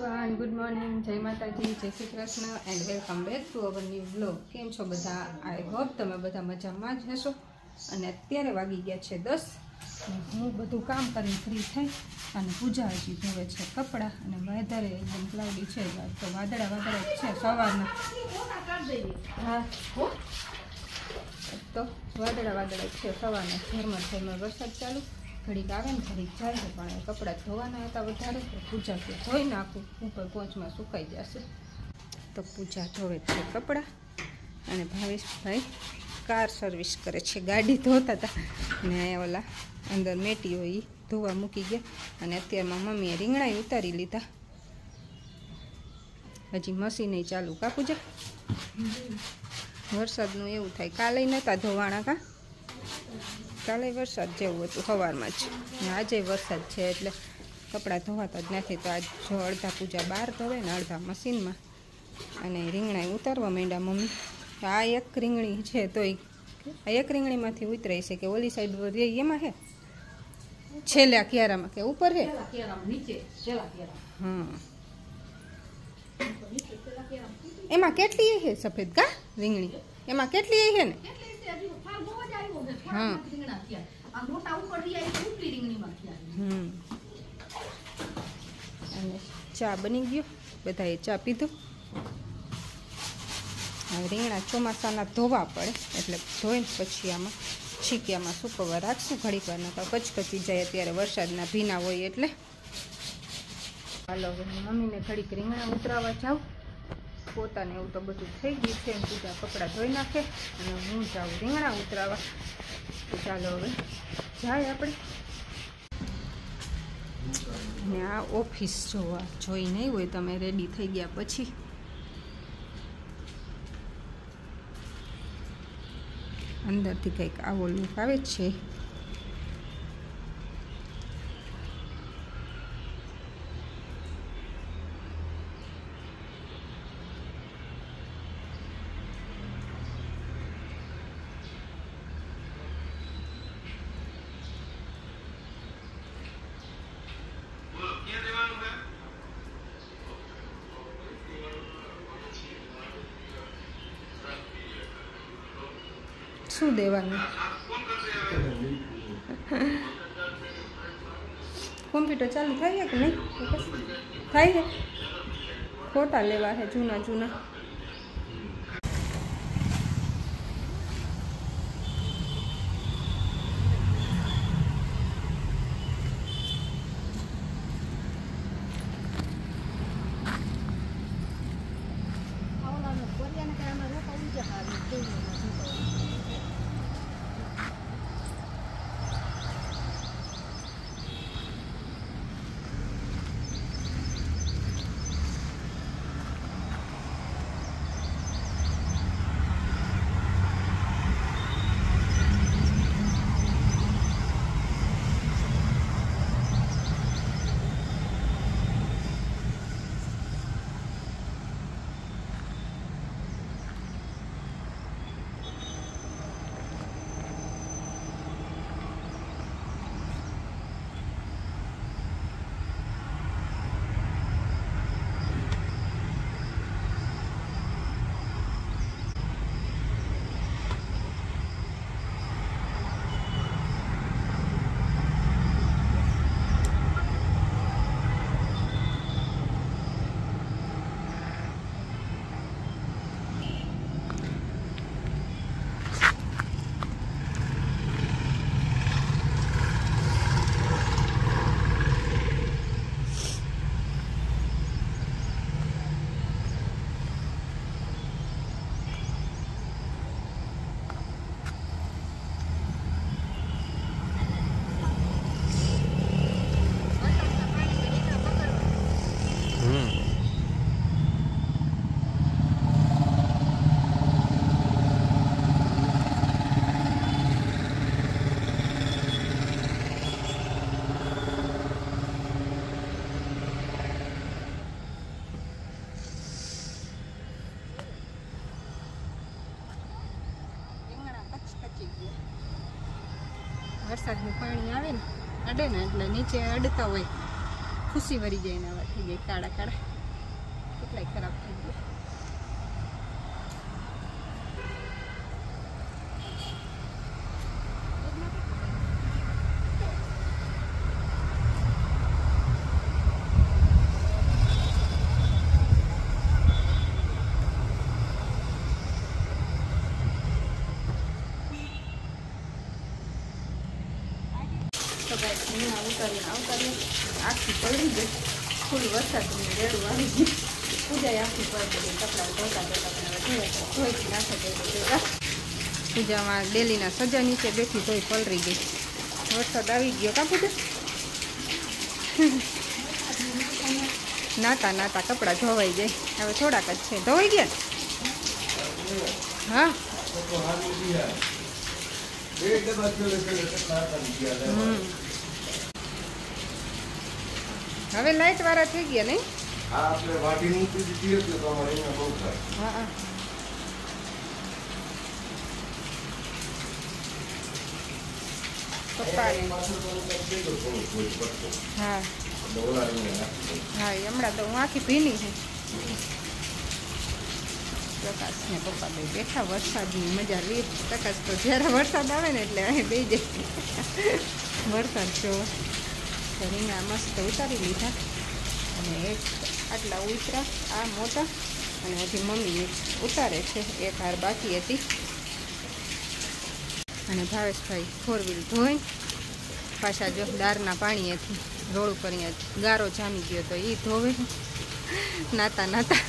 Everyone, good morning, जय माताजी, जय Shri Krishna and welcome back to our new blog. केम छो बधा? आई होप तमे बधा मजामां ज हशो। अने अत्यारे वागी गया छे 10। हूँ बधुं काम करीने फ्री थई अने पूजा हजी धोवे छे कपड़ा अने वेधर एकदम क्लाउडी छे, तो वादळा वादळा छे सवारना। हाँ तो वादळा वादळा छे सवारना, झरमर झरमर वरसाद चालू, घड़ीक आवे ने घड़ीक जाए, पण कपड़ा धोवाना हता वधारे तो पूजा के धोई नाखूँ, ऊपर पोंचमां सुकाई जशे। तो पूजा धोवे छे कपड़ा अने भावेश भाई कार सर्विस करे छे, गाड़ी धोता था ने ओला अंदर मेटी होई धोवा मूकी गया अने अत्यारमां मम्मीए રીંગણાઈ उतारी लीधा। हजी मशीन चालू का पूजा? वरसादनुं एवुं थाय, काले नता धोवाणा का? काले वरसाद जेवुं हतुं सवारमां ज, आजे वरसाद छे एटले कपड़ा धोवाता ज नथी। तो आज जो अर्धा पूजा बहार धोवे ने अर्धा मशीनमां अने રીંગણાઈ उतारवा मांड्या मम्मी। आ एक રીંગણી छे तो एक રીંગણીमांथी उतराई छे के ओली साइड रे एमां है छेला क्यारामां के ऊपर है नीचे छेला क्यारा? हां, एमां केटली है सफेद का રીંગણી? एमां केटली है ने? हाँ चा बनी गयो, बधाए चा पीधो। हवे રીંગણા ચોમાસાના ધોવા પડે એટલે ધોઈને પછી આમાં છીક્યામાં સુકવવા રાખશું ઘડીક વાર, નકર કચકચી જાય અત્યારે વરસાદના ભીના હોય એટલે। હાલો મમ્મીને ઘડીક રીંગણા ઉતરાવવા જાઉં, પોતાને એવું તો બધું થઈ ગયું છે, પૂજા કપડાં ધોઈ નાખે અને હું જાઉં રીંગણા ઉતરાવવા। તો ચાલો હવે જાય આપણે। ને આ ઓફિસ જોવા જોઈ નહીં હોય તમે રેડી થઈ ગયા પછી અંદરથી કંઈક આવો લુક આવે છે। શું દેવાનું? કોમ્પ્યુટર ચાલુ થાય કે નહીં? થાય છે, ફોટા લેવા છે જૂના જૂના। વરસાદનું પાણી આવે ને અડે ને એટલે નીચે અડતા હોય, ખુશી વરી જાય ને આવા થઈ જાય કાળા કાળા। કેટલાય ખરાબ થઈ ગયો. તો ગાઈસ હું ઉતારીને આખી પડી ગઈ. ફૂલ વરસાદ રેડું આવી ગયું. પૂજા આખી પડી ગઈ. કપડાં ધોતા ધોઈ નાખે દેવા. પૂજામાં ડેલીના સજા નીચે બેઠી ધોઈ પલરી ગઈ. વરસાદ આવી ગયો કા પૂજા? નાતા નાતા કપડાં ધોવાઈ જાય. હવે થોડાક જ છે. ધોવાઈ ગયા? હા. હવે લાઈટ વાળા થઈ ગયા નહીં? હા. હા હમણાં તો હું આખી ભીની છું. પ્રકાશ ને પપ્પા બે બેઠા વરસાદની મજા લે. પ્રકાશ તો જ્યારે વરસાદ આવે ને એટલે અહીં બે જાય. વરસાદ જોવો. તો રીંગણા મસ્ત ઉતારી લીધા અને એક આટલા ઉતરા આ મોટા અને હજી મમ્મી ઉતારે છે. એક હાર બાકી હતી અને ભાવેશભાઈ 4 વ્હીલ ધોઈ પાછા જો દારના પાણીએથી રોડ ઉપર અહીંયા ગારો જામી ગયો તો એ ધોવે નાતા નાતા.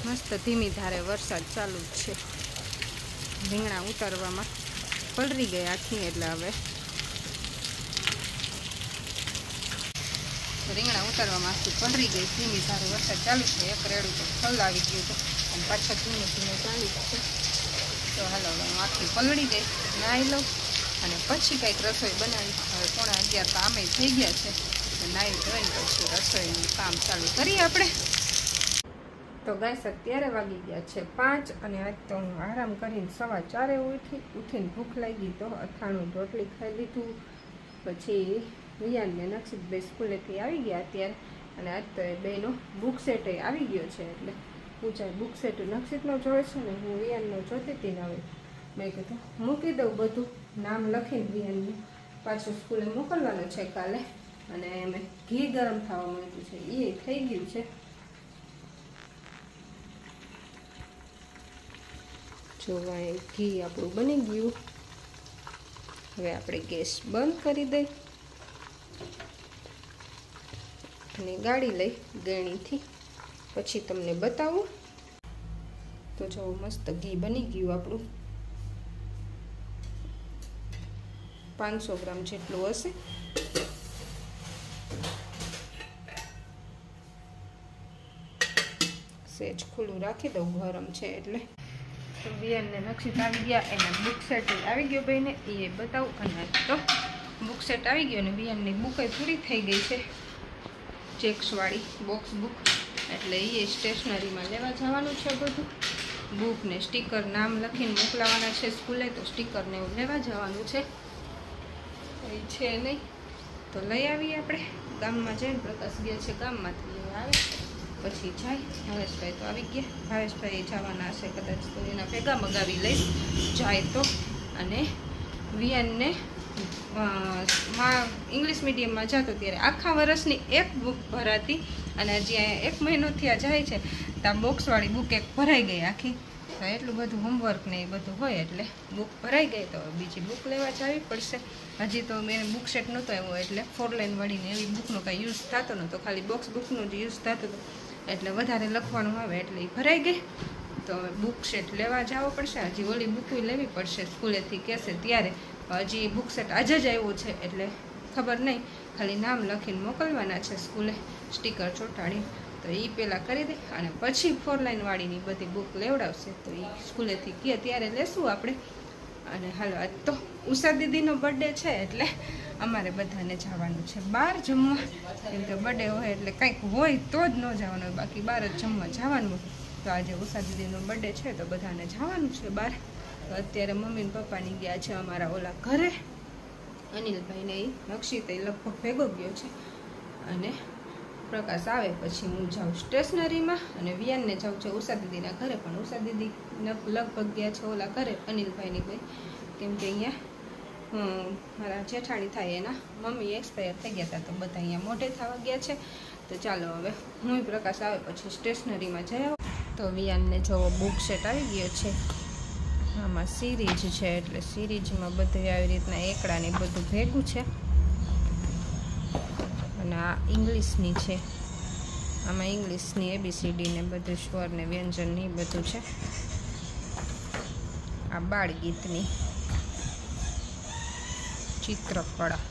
મસ્ત ધીમી ધારે વરસાદ ચાલુ જ છે. રીંગણા ઉતારવામાં પલરી ગયા આખી એટલે હવે રીંગણા ઉતારવામાં આખી પલરી ગઈ. ધીમી ધારે વરસાદ ચાલુ છે. એક રેડું તો ફલ આવી ગયું હતું અને પાછળ ધીમે ધીમે ચાલુ છે. તો હાલો હવે હું આખી પલળી ગઈ. નાહી લઉં અને પછી કંઈક રસોઈ બનાવી. હવે 11:15 તો આમે થઈ ગયા છે. નાહી ધોઈને પછી રસોઈનું કામ ચાલુ કરીએ આપણે. તો ગાઈસ અત્યારે વાગી ગયા છે 5 અને આજ તો હું આરામ કરીને 4:15 ઉઠીને ભૂખ લાગી તો અથાણું રોટલી ખાઈ લીધું. પછી વિયાનને નક્ષિતભાઈ સ્કૂલેથી આવી ગયા અત્યારે અને આજ તો એ બેનો બુક સેટ આવી ગયો છે એટલે પૂછાય બુક સેટ નક્ષિતનો જોવે છે ને હું વિયાનનો જોતી હતી ને હવે મેં કીધું મૂકી દઉં બધું નામ લખીને વિયાનને પાછું સ્કૂલે મોકલવાનું છે કાલે. અને મેં ઘી ગરમ થવા માંડ્યું છે એ થઈ ગયું છે. જોવા ઘી આપણું બની ગયું. હવે આપણે ગેસ બંધ કરી દઈ અને ગાળી લઈ ગળણીથી પછી તમને બતાવું. તો જો મસ્ત ઘી બની ગયું આપણું. 500 ગ્રામ જેટલું હશે. સેજ ખુલ્લું રાખી દઉં ગરમ છે એટલે. વિયાનને નક્ષિત આવી ગયા એના બુક સેટ આવી ગયો ભાઈને એ બતાવું. અને તો બુક સેટ આવી ગયો અને વિયાનની બુક પૂરી થઈ ગઈ છે. ચેક્સવાળી બોક્સ બુક એટલે એ સ્ટેશનરીમાં લેવા જવાનું છે બધું. બુક ને સ્ટીકર નામ લખીને મોકલાવાના છે સ્કૂલે. તો સ્ટીકરને એવું લેવા જવાનું છે. એ છે નહીં તો લઈ આવીએ આપણે. ગામમાં જઈને પ્રકાશ ગયા છે ગામમાંથી આવે પછી જાય. ભાવેશભાઈ તો આવી ગયા. ભાવેશભાઈ જવાના હશે કદાચ તો એના ભેગા મગાવી લઈશ જાય તો. અને વિયાનને ઇંગ્લિશ મીડિયમમાં જતો ત્યારે આખા વર્ષની એક બુક ભરાતી અને હજી અહીંયા 1 મહિનો થયા જાય છે ત્યાં બોક્સવાળી બુક એક ભરાઈ ગઈ આખી. તો એટલું બધું હોમવર્ક ને એ બધું હોય એટલે બુક ભરાઈ ગઈ તો બીજી બુક લેવા જવી પડશે. હજી તો મેં બુક સેટ નહોતો આવ્યો એટલે 4 લાઈન વાળીને એવી બુકનો કાંઈ યુઝ થતો નહોતો. ખાલી બોક્સ બુકનો જ યુઝ થતો હતો એટલે વધારે લખવાનું આવે એટલે એ ભરાઈ ગઈ. તો હવે બુક સેટ લેવા જવો પડશે. હજી ઓલી બુક લેવી પડશે સ્કૂલેથી કહેશે ત્યારે. હજી બુક સેટ આજે જ આવ્યો છે એટલે ખબર નહીં. ખાલી નામ લખીને મોકલવાના છે સ્કૂલે સ્ટીકર ચોંટાડી. તો એ પહેલાં કરી દે અને પછી 4 લાઈન વાળીની બધી બુક લેવડાવશે તો એ સ્કૂલેથી કહે ત્યારે લેશું આપણે. અને હાલો આજ તો ઉષા દીદીનો બર્થડે છે એટલે અમારે બધાને જવાનું છે બહાર જમવા. કેમ કે બર્થડે હોય એટલે કંઈક હોય તો જ ન જવાનું હોય, બાકી બહાર જ જમવા જવાનું હોય. તો આજે ઉષા દીદીનો બર્થડે છે તો બધાને જવાનું છે બહાર. અત્યારે મમ્મી ને પપ્પાની ગયા છે અમારા ઓલા ઘરે. અનિલભાઈને એ અક્ષિત લગભગ ભેગો ગયો છે અને પ્રકાશ આવે પછી હું જાઉં સ્ટેશનરીમાં અને વિયાનને જાઉં છું ઉષા દીદીના ઘરે. પણ ઉષા દીદી લગભગ ગયા છે ઓલા ઘરે અનિલભાઈની ભાઈ, કેમ કે અહીંયા મારા જેઠાણી થાય એના મમ્મી એક્સપાયર થઈ ગયા હતા તો બધા અહીંયા મોઢે થવા ગયા છે. તો ચાલો હવે હું પ્રકાશ આવે પછી સ્ટેશનરીમાં જઈ આવું. તો વિયાનને જોવો બુક સેટ આવી ગયો છે. આમાં સિરીજ છે એટલે સિરીજમાં બધું આવી રીતના એકડાને બધું ભેગું છે. અને આ ઇંગ્લિશની છે, આમાં ઇંગ્લિશની ABCD ને બધું સ્વર ને વ્યંજન ને બધું છે. આ બાળગીતની ચિત્રકળા,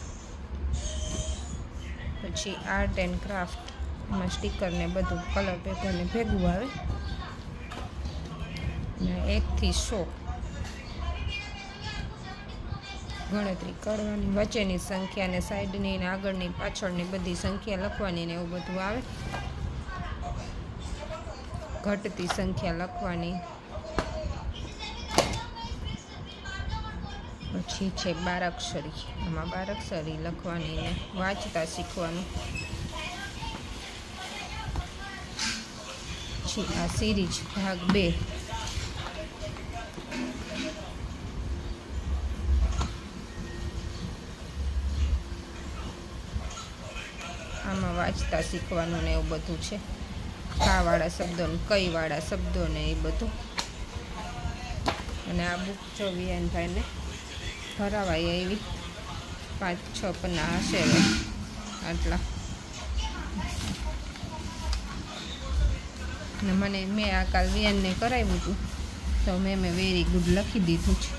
પછી આર્ટ એન્ડ ક્રાફ્ટ, એમાં સ્ટીકર ને બધું કલર પેપર ને ભેગું આવે. ને 1 થી 100 ગણતરી કરવાની, વચ્ચેની સંખ્યા ને સાઈડની ને આગળની પાછળની બધી સંખ્યા લખવાની ને એવું બધું આવે. ઘટતી સંખ્યા લખવાની. પછી છે બારાક્ષરી, આમાં બારાક્ષરી લખવાની ને વાંચતા શીખવાનું. પછી આ સિરીજ ભાગ 2, આમાં વાંચતા શીખવાનું ને એવું બધું છે. ખાવાળા શબ્દો ને કઈવાળા શબ્દો ને એ બધું. અને આ બુક જો વિયાનભાઈને ભરાવાય એવી 5-6 પન્ના હશે આટલા. ને મેં આ કાલ વિયાનને કરાવ્યું હતું તો મેં વેરી ગુડ લખી દીધું છે.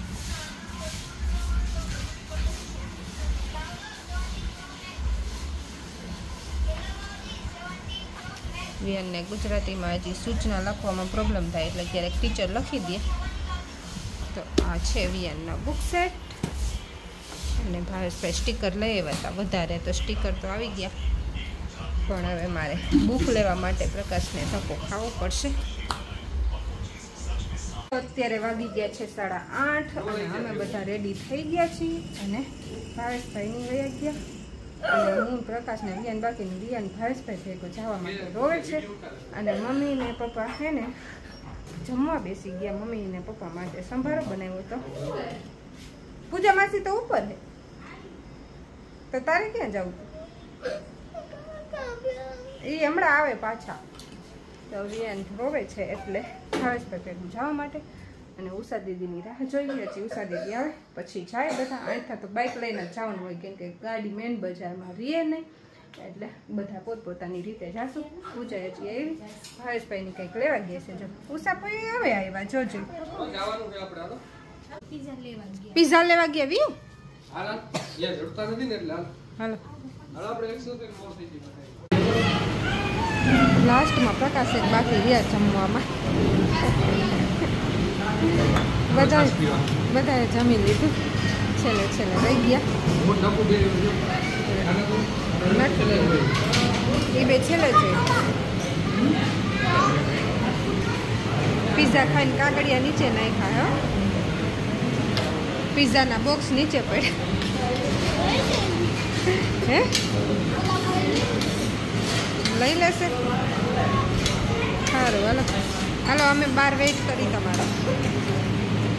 વિયાનને ગુજરાતીમાં હજી સૂચના લખવામાં પ્રોબ્લેમ થાય એટલે ક્યારેક ટીચર લખી દે. તો આ છે વિયાનના બુક સેટ. અને ભાવેશભાઈ સ્ટીકર લઈ આવ્યા હતા વધારે, તો સ્ટીકર તો આવી ગયા પણ હવે મારે બુક લેવા માટે પ્રકાશને ધક્કો ખાવો પડશે. અત્યારે વાગી ગયા છે 8:30 અને અમે બધા રેડી થઈ ગયા છીએ અને ભાવેશભાઈની વયા ગયા. અને હું પ્રકાશને વિયાન બાકીનું વિયાન ભાવેશભાઈ ભેગો જવા માટે રોવે છે. અને મમ્મી ને પપ્પા છે ને જમવા બેસી ગયા. મમ્મી ને પપ્પા માટે સંભારો બનાવ્યો હતો. પૂજા માસી તો ઉપર છે, તો તારે ક્યાં જવું? એ હમણાં આવે પાછા. તો વિયાન રોવે છે એટલે ભાવેશભાઈ ભેગું જવા માટે. અને ઉષા દીદીની રાહ જોઈએ છીએ. ઉષા દીદી આવે પછી જાય બધા. અહીંથી તો બાઇક લઈને જ જવાનું હોય કેમ કે ગાડી મેન બજારમાં રીએ નહીં એટલે બધા પોતપોતાની રીતે જાશું. પૂજાએ છીએ એવી ભાવેશભાઈની કંઈક લેવા ગયા છે. જો ઉષા ભાઈ હવે આવ્યા જોજો. પિઝા લેવા ગયા વી. હાલો લાસ્ટમાં પ્રકાશ એક બાકી રહ્યા જમવામાં. બધાએ જમી લીધું. છેલ્લે રહી ગયા એ બે છેલ્લે જોઈ. પિઝા ખાઈને કાગળિયા નીચે નાખ્યા. હો પિઝાના બોક્સ નીચે પડ્યા. હે લઈ લેશે. સારું હાલો હાલો અમે બહાર વેઇટ કરી તમારો.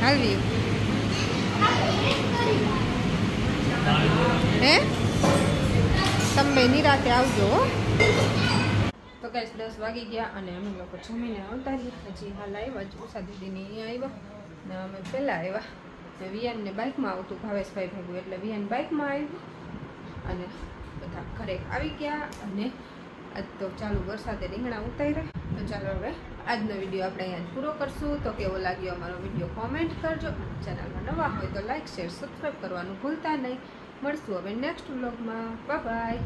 હાલવી હે તમે નિરાતે આવજો. તો ગાઈસ 10 વાગી ગયા અને અમે લોકો જમીને આવતા રહ્યા. હજી હાલ આવ્યા જ ઉષા દીદીની અહીંયા આવ્યા ને અમે પહેલાં આવ્યા. તો વિયાનને બાઇકમાં આવતું ભાવેશભાઈ ભેગું એટલે વિયાન બાઇકમાં આવ્યું અને બધા ઘરે આવી ગયા. અને આજ તો ચાલુ વરસાદે રીંગણા ઉતાર્યા. તો ચાલો હવે આજનો વિડીયો આપણે અહીંયા પૂરો કરશું. તો કેવો લાગ્યો અમારો વિડીયો કોમેન્ટ કરજો. ચેનલમાં નવા હોય તો લાઇક શેર સબસ્ક્રાઈબ કરવાનું ભૂલતા નહીં. મળશું હવે નેક્સ્ટ વ્લોગમાં. બાય.